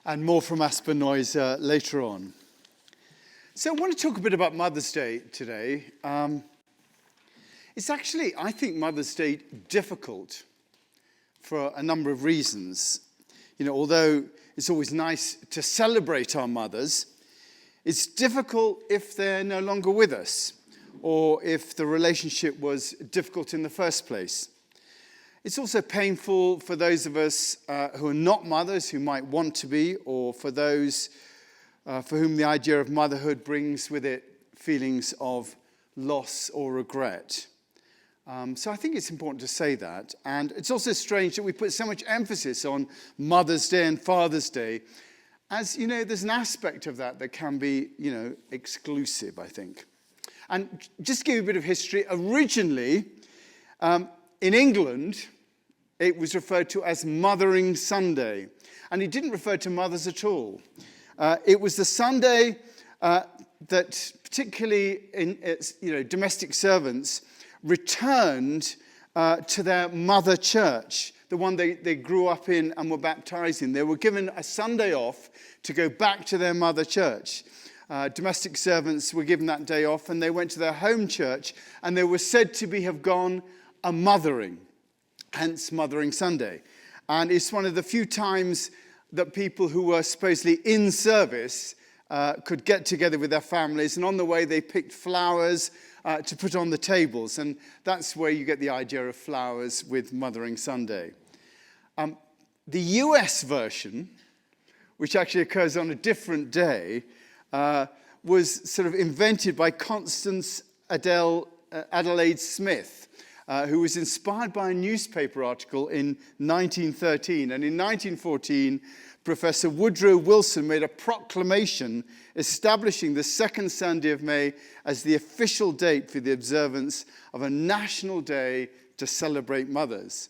and more from Aspen noise later on. So I want to talk a bit about Mother's Day today. It's actually, I think, Mother's Day difficult for a number of reasons. You know, although it's always nice to celebrate our mothers, it's difficult if they're no longer with us or if the relationship was difficult in the first place. It's also painful for those of us who are not mothers, who might want to be, or for those for whom the idea of motherhood brings with it feelings of loss or regret. So I think it's important to say that. And it's also strange that we put so much emphasis on Mother's Day and Father's Day. As, you know, there's an aspect of that that can be, you know, exclusive, I think. And just to give you a bit of history, originally, in England, it was referred to as Mothering Sunday. And it didn't refer to mothers at all. It was the Sunday that particularly domestic servants returned to their mother church, the one they grew up in and were baptized in. They were given a Sunday off to go back to their mother church. Domestic servants were given that day off, and they went to their home church, and they were said to have gone a-mothering, hence Mothering Sunday. And it's one of the few times that people who were supposedly in service could get together with their families, and on the way they picked flowers to put on the tables, and that's where you get the idea of flowers with Mothering Sunday. The US version, which actually occurs on a different day, was sort of invented by Constance Adelaide Smith, who was inspired by a newspaper article in 1913. And in 1914, Professor Woodrow Wilson made a proclamation establishing the second Sunday of May as the official date for the observance of a national day to celebrate mothers.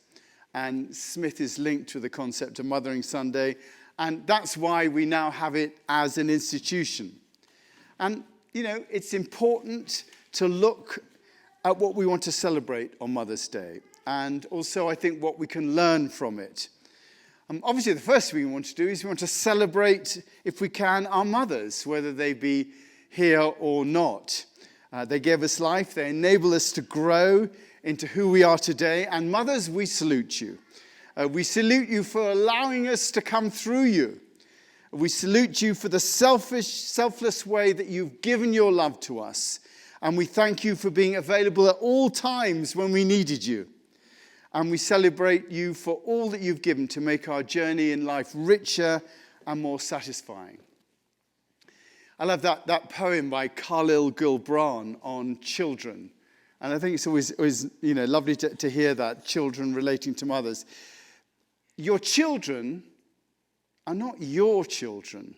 And Smith is linked to the concept of Mothering Sunday, and that's why we now have it as an institution. And, you know, it's important to look at what we want to celebrate on Mother's Day, and also I think what we can learn from it. Obviously, the first thing we want to do is we want to celebrate, if we can, our mothers, whether they be here or not. They gave us life, they enable us to grow into who we are today, and mothers, we salute you. We salute you for allowing us to come through you. We salute you for the selfless way that you've given your love to us. And we thank you for being available at all times when we needed you. And we celebrate you for all that you've given to make our journey in life richer and more satisfying. I love that poem by Khalil Gibran on children. And I think it's always lovely to hear that, children relating to mothers. Your children are not your children.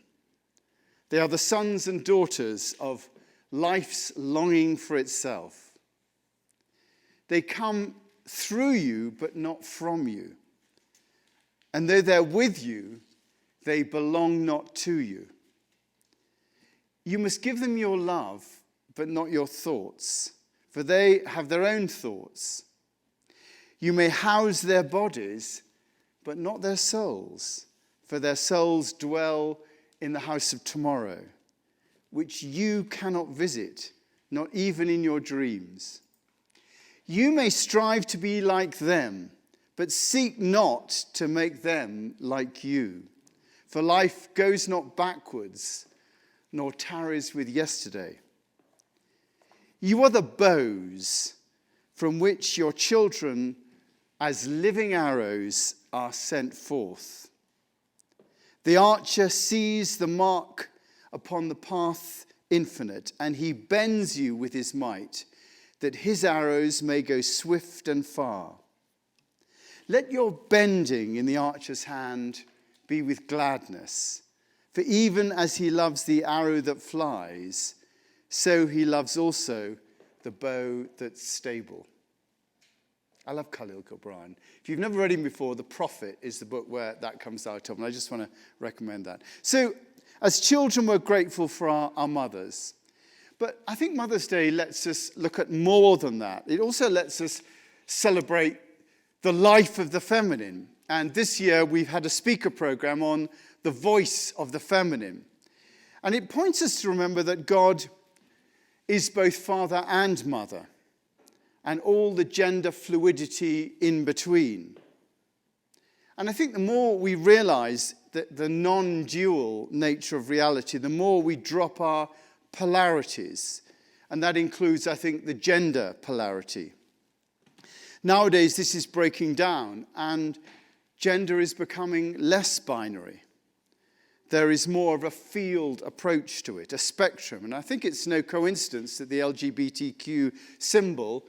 They are the sons and daughters of life's longing for itself. They come through you, but not from you. And though they're with you, they belong not to you. You must give them your love, but not your thoughts, for they have their own thoughts. You may house their bodies, but not their souls, for their souls dwell in the house of tomorrow, which you cannot visit, not even in your dreams. You may strive to be like them, but seek not to make them like you. For life goes not backwards, nor tarries with yesterday. You are the bows from which your children, as living arrows, are sent forth. The archer sees the mark upon the path infinite, and he bends you with his might, that his arrows may go swift and far. Let your bending in the archer's hand be with gladness, for even as he loves the arrow that flies, so he loves also the bow that's stable. I love Khalil Gibran. If you've never read him before, The Prophet is the book where that comes out of, and I just want to recommend that. So, as children, we're grateful for our mothers. But I think Mother's Day lets us look at more than that. It also lets us celebrate the life of the feminine. And this year we've had a speaker program on the voice of the feminine. And it points us to remember that God is both father and mother, and all the gender fluidity in between. And I think the more we realize that the non-dual nature of reality, the more we drop our polarities. And that includes, I think, the gender polarity. Nowadays, this is breaking down, and gender is becoming less binary. There is more of a field approach to it, a spectrum. And I think it's no coincidence that the LGBTQ symbol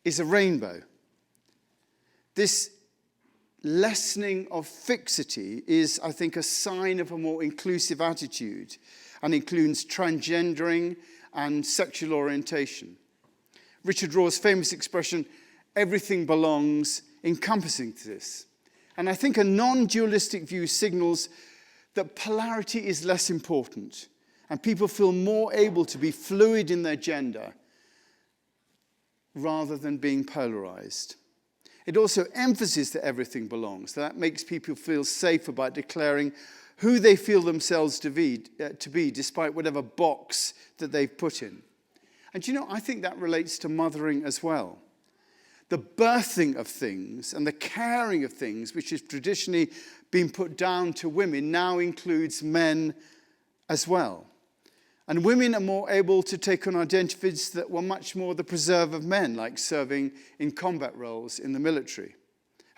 is a rainbow. This lessening of fixity is, I think, a sign of a more inclusive attitude, and includes transgendering and sexual orientation. Richard Rohr's famous expression, "everything belongs," encompassing this. And I think a non-dualistic view signals that polarity is less important, and people feel more able to be fluid in their gender rather than being polarized. It also emphasizes that everything belongs. That makes people feel safe about declaring who they feel themselves to be, despite whatever box that they've put in. And I think that relates to mothering as well. The birthing of things and the caring of things, which has traditionally been put down to women, now includes men as well. And women are more able to take on identities that were much more the preserve of men, like serving in combat roles in the military.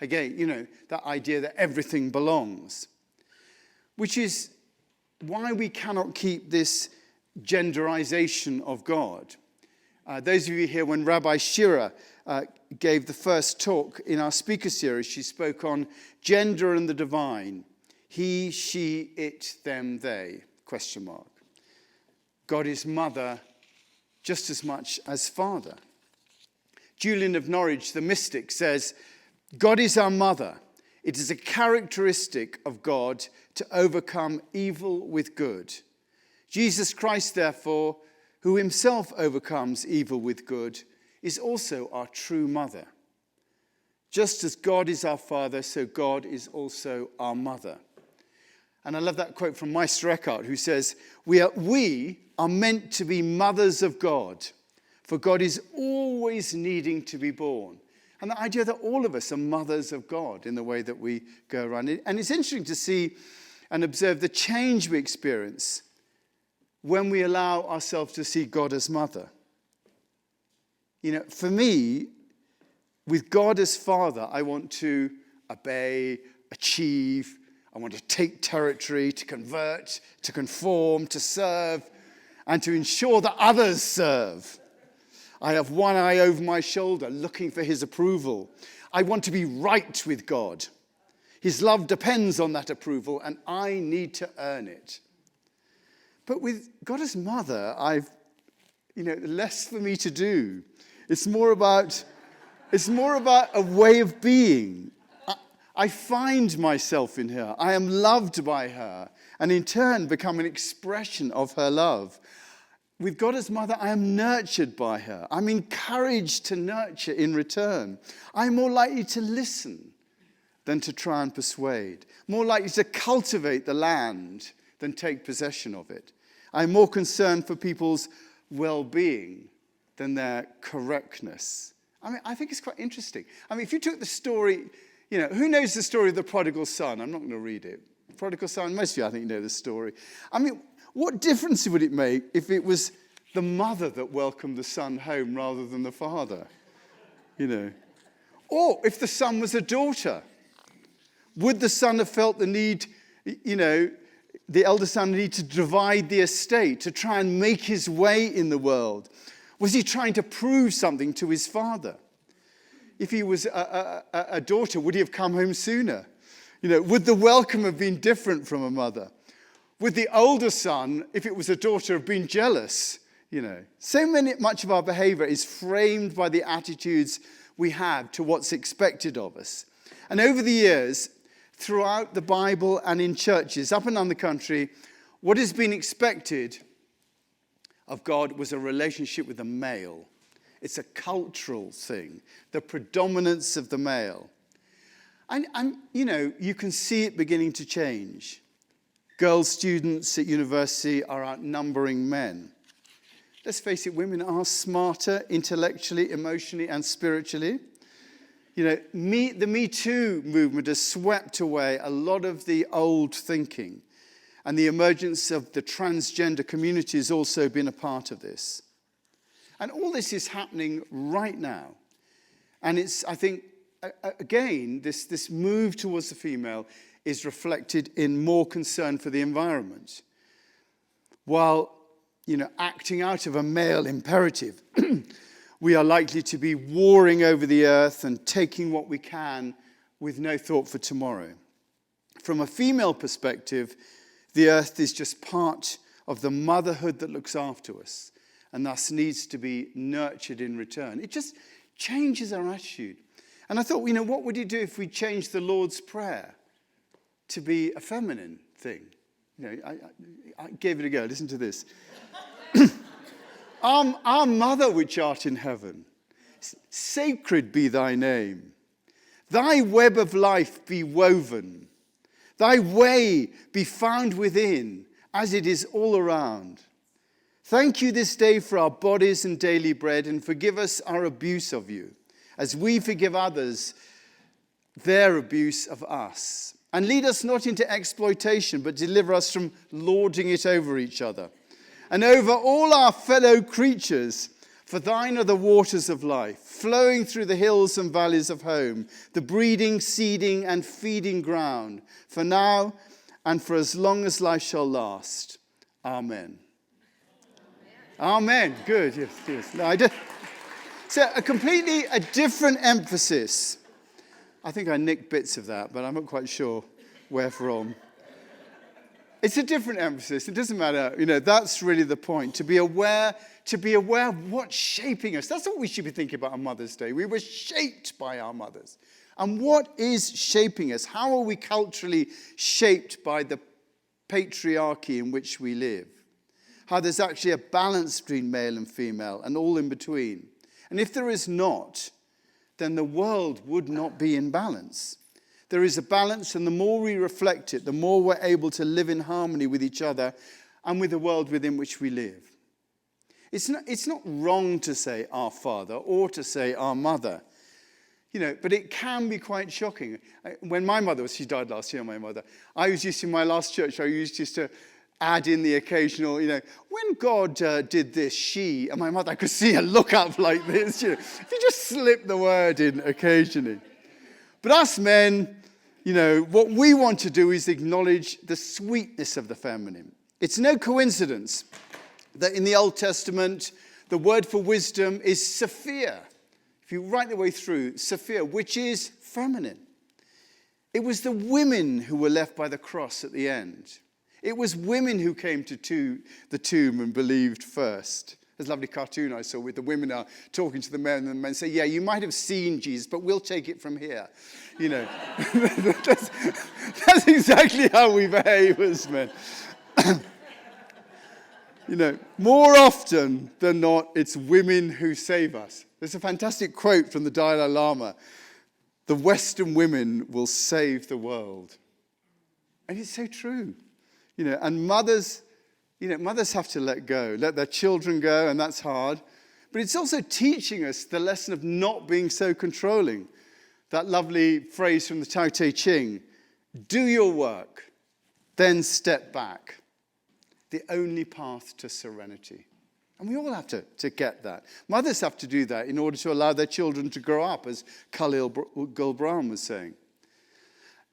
Again, that idea that everything belongs, which is why we cannot keep this genderization of God. Those of you here, when Rabbi Shira gave the first talk in our speaker series, she spoke on gender and the divine. He, she, it, them, they, ? God is mother just as much as father. Julian of Norwich, the mystic, says, God is our mother. It is a characteristic of God to overcome evil with good. Jesus Christ, therefore, who himself overcomes evil with good, is also our true mother. Just as God is our father, so God is also our mother. And I love that quote from Meister Eckhart, who says, we are meant to be mothers of God, for God is always needing to be born. And the idea that all of us are mothers of God in the way that we go around it. And it's interesting to see and observe the change we experience when we allow ourselves to see God as mother. For me, with God as father, I want to obey, achieve. I want to take territory, to convert, to conform, to serve, and to ensure that others serve. I have one eye over my shoulder, looking for his approval. I want to be right with God. His love depends on that approval, and I need to earn it. But with God as mother, I've, less for me to do. It's more about a way of being. I find myself in her. I am loved by her, and in turn become an expression of her love. With God as mother, I am nurtured by her. I'm encouraged to nurture in return. I'm more likely to listen than to try and persuade. More likely to cultivate the land than take possession of it. I'm more concerned for people's well-being than their correctness. I think it's quite interesting. If you took the story, who knows the story of the prodigal son? I'm not going to read it. Prodigal son, most of you, I think, know the story. What difference would it make if it was the mother that welcomed the son home rather than the father? Or if the son was a daughter, would the son have felt the need, the elder son need to divide the estate, to try and make his way in the world? Was he trying to prove something to his father? If he was a daughter, would he have come home sooner? Would the welcome have been different from a mother? Would the older son, if it was a daughter, have been jealous? So much of our behavior is framed by the attitudes we have to what's expected of us. And over the years, throughout the Bible and in churches up and down the country, what has been expected of God was a relationship with a male. It's a cultural thing, the predominance of the male. And you can see it beginning to change. Girl students at university are outnumbering men. Let's face it, women are smarter intellectually, emotionally, and spiritually. The Me Too movement has swept away a lot of the old thinking. And the emergence of the transgender community has also been a part of this. And all this is happening right now. And it's, I think, again, this move towards the female is reflected in more concern for the environment. While, acting out of a male imperative, we are likely to be warring over the earth and taking what we can with no thought for tomorrow. From a female perspective, the earth is just part of the motherhood that looks after us and thus needs to be nurtured in return. It just changes our attitude. And I thought, what would you do if we changed the Lord's Prayer to be a feminine thing? I gave it a go. Listen to this. Our Mother which art in heaven, sacred be thy name. Thy web of life be woven. Thy way be found within, as it is all around. Thank you this day for our bodies and daily bread, and forgive us our abuse of you, as we forgive others their abuse of us. And lead us not into exploitation, but deliver us from lording it over each other, and over all our fellow creatures. For thine are the waters of life, flowing through the hills and valleys of home, the breeding, seeding, and feeding ground, for now and for as long as life shall last. Amen. Amen. Good. Yes. No, So a different emphasis. I think I nicked bits of that, but I'm not quite sure where from. It's a different emphasis. It doesn't matter. That's really the point. To be aware of what's shaping us. That's what we should be thinking about on Mother's Day. We were shaped by our mothers. And what is shaping us? How are we culturally shaped by the patriarchy in which we live? How there's actually a balance between male and female and all in between. And if there is not, then the world would not be in balance. There is a balance, and the more we reflect it, the more we're able to live in harmony with each other and with the world within which we live. It's not wrong to say our father or to say our mother, but it can be quite shocking. When my mother she died last year, my mother, I was used to, in my last church, I used to add in the occasional, when God did this, she, and my mother, I could see her look up like this, if you just slip the word in occasionally. But us men, what we want to do is acknowledge the sweetness of the feminine. It's no coincidence that in the Old Testament, the word for wisdom is Sophia. If you write the way through, Sophia, which is feminine. It was the women who were left by the cross at the end. It was women who came to the tomb and believed first. There's a lovely cartoon I saw with the women are talking to the men, and the men say, yeah, you might have seen Jesus, but we'll take it from here. That's exactly how we behave as men. More often than not, it's women who save us. There's a fantastic quote from the Dalai Lama. The Western women will save the world. And it's so true. And mothers have to let go, let their children go, and that's hard. But it's also teaching us the lesson of not being so controlling. That lovely phrase from the Tao Te Ching, do your work, then step back. The only path to serenity. And we all have to get that. Mothers have to do that in order to allow their children to grow up, as Khalil Gibran was saying.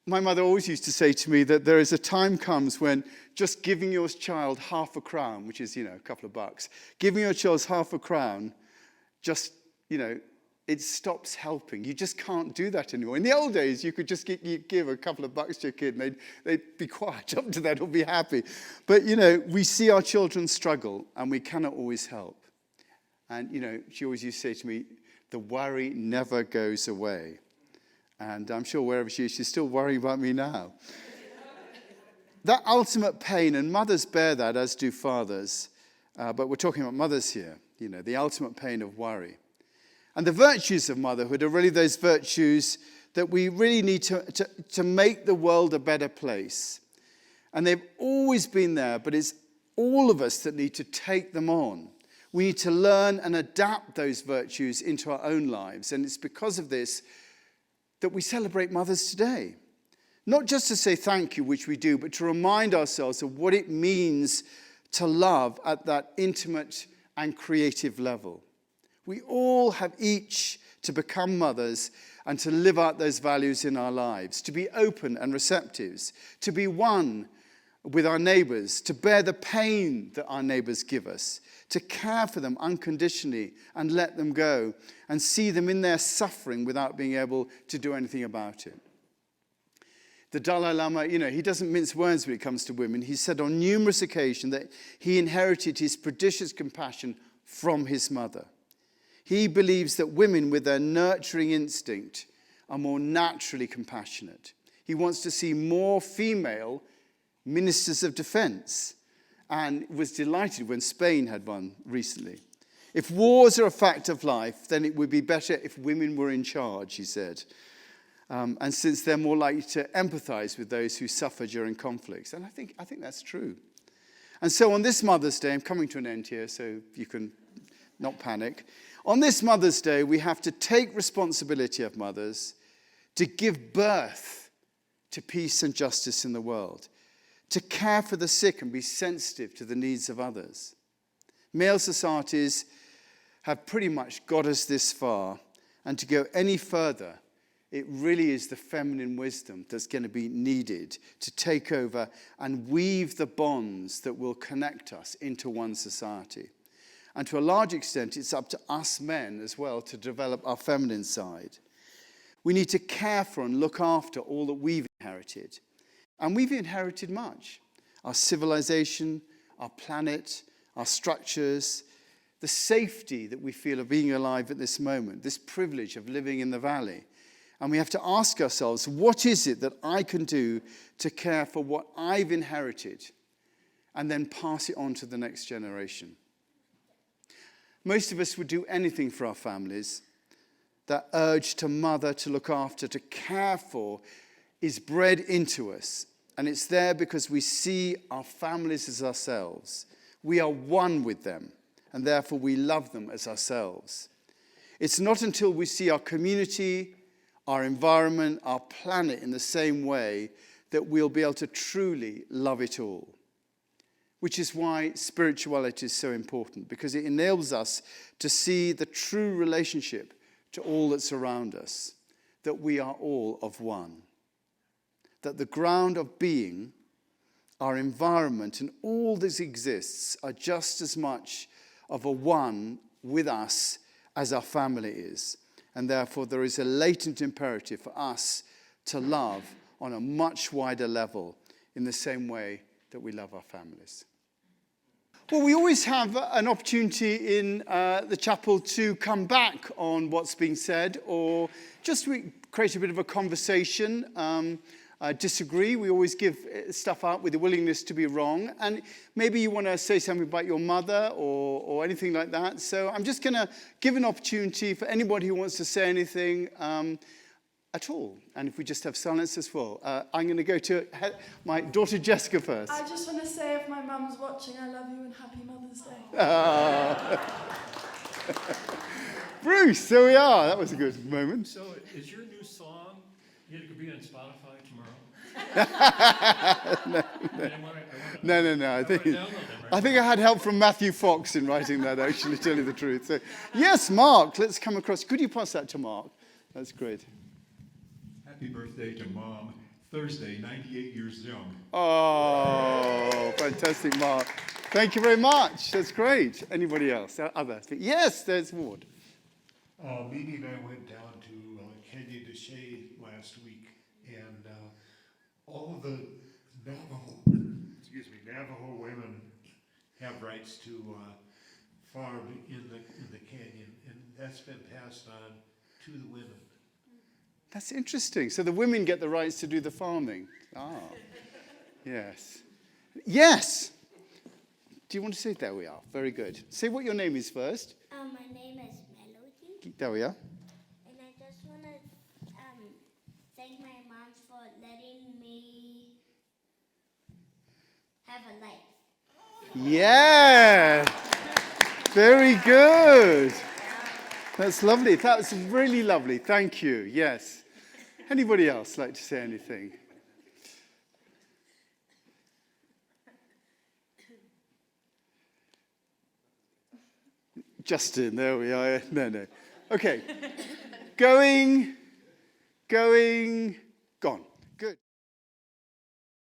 My mother always used to say to me that there is a time comes when just giving your child half a crown, which is, a couple of bucks, giving your child half a crown, just, it stops helping. You just can't do that anymore. In the old days, you could just give a couple of bucks to your kid and they'd be quiet up to that or be happy. But, we see our children struggle and we cannot always help. And, she always used to say to me, the worry never goes away. And I'm sure wherever she is, she's still worrying about me now. That ultimate pain, and mothers bear that, as do fathers. But we're talking about mothers here, the ultimate pain of worry. And the virtues of motherhood are really those virtues that we really need to make the world a better place. And they've always been there, but it's all of us that need to take them on. We need to learn and adapt those virtues into our own lives. And it's because of this that we celebrate mothers today. Not just to say thank you, which we do, but to remind ourselves of what it means to love at that intimate and creative level. We all have each to become mothers and to live out those values in our lives, to be open and receptive, to be one with our neighbors, to bear the pain that our neighbors give us, to care for them unconditionally and let them go and see them in their suffering without being able to do anything about it. The Dalai Lama, he doesn't mince words when it comes to women. He said on numerous occasions that he inherited his prodigious compassion from his mother. He believes that women with their nurturing instinct are more naturally compassionate. He wants to see more female ministers of defense and was delighted when Spain had one recently. If wars are a fact of life, then it would be better if women were in charge, he said. And since they're more likely to empathize with those who suffer during conflicts. And I think that's true. And so on this Mother's Day, I'm coming to an end here, so you can not panic. On this Mother's Day, we have to take responsibility of mothers to give birth to peace and justice in the world, to care for the sick and be sensitive to the needs of others. Male societies have pretty much got us this far, and to go any further, it really is the feminine wisdom that's going to be needed to take over and weave the bonds that will connect us into one society. And to a large extent, it's up to us men as well to develop our feminine side. We need to care for and look after all that we've inherited. And we've inherited much. Our civilization, our planet, our structures, the safety that we feel of being alive at this moment, this privilege of living in the valley. And we have to ask ourselves, what is it that I can do to care for what I've inherited and then pass it on to the next generation? Most of us would do anything for our families. That urge to mother, to look after, to care for is bred into us. And it's there because we see our families as ourselves. We are one with them, and therefore we love them as ourselves. It's not until we see our community, our environment, our planet in the same way that we'll be able to truly love it all. Which is why spirituality is so important, because it enables us to see the true relationship to all that's around us, that we are all of one. That the ground of being, our environment, and all that exists are just as much of a one with us as our family is. And therefore, there is a latent imperative for us to love on a much wider level in the same way that we love our families. Well, we always have an opportunity in the chapel to come back on what's being said or just create a bit of a conversation. Disagree. We always give stuff out with the willingness to be wrong. And maybe you want to say something about your mother or anything like that. So I'm just going to give an opportunity for anybody who wants to say anything at all. And if we just have silence as well. I'm going to go to my daughter Jessica first. I just want to say if my mum's watching, I love you and happy Mother's Day. Bruce, there we are. That was a good moment. So is your new song, it could be on Spotify tomorrow? No. I think I had help from Matthew Fox in writing that, actually, to tell you the truth. So, yes, Mark, let's come across. Could you pass that to Mark? That's great. Happy birthday to Mom. Thursday, 98 years young. Oh, fantastic, Mark. Thank you very much. That's great. Anybody else? Other? Yes, there's Ward. Mimi and I went down to Kenya to Shea last week, and all of the Navajo women have rights to farm in the canyon, and that's been passed on to the women. That's interesting. So the women get the rights to do the farming. Ah, yes. Yes! Do you want to say? There we are. Very good. Say what your name is first. My name is Melody. There we are. And I just want to thank my mom for letting me have a life. Yeah. Very good. That's lovely. That's really lovely. Thank you. Yes. Anybody else like to say anything? Justin, there we are. No. Okay. Gone.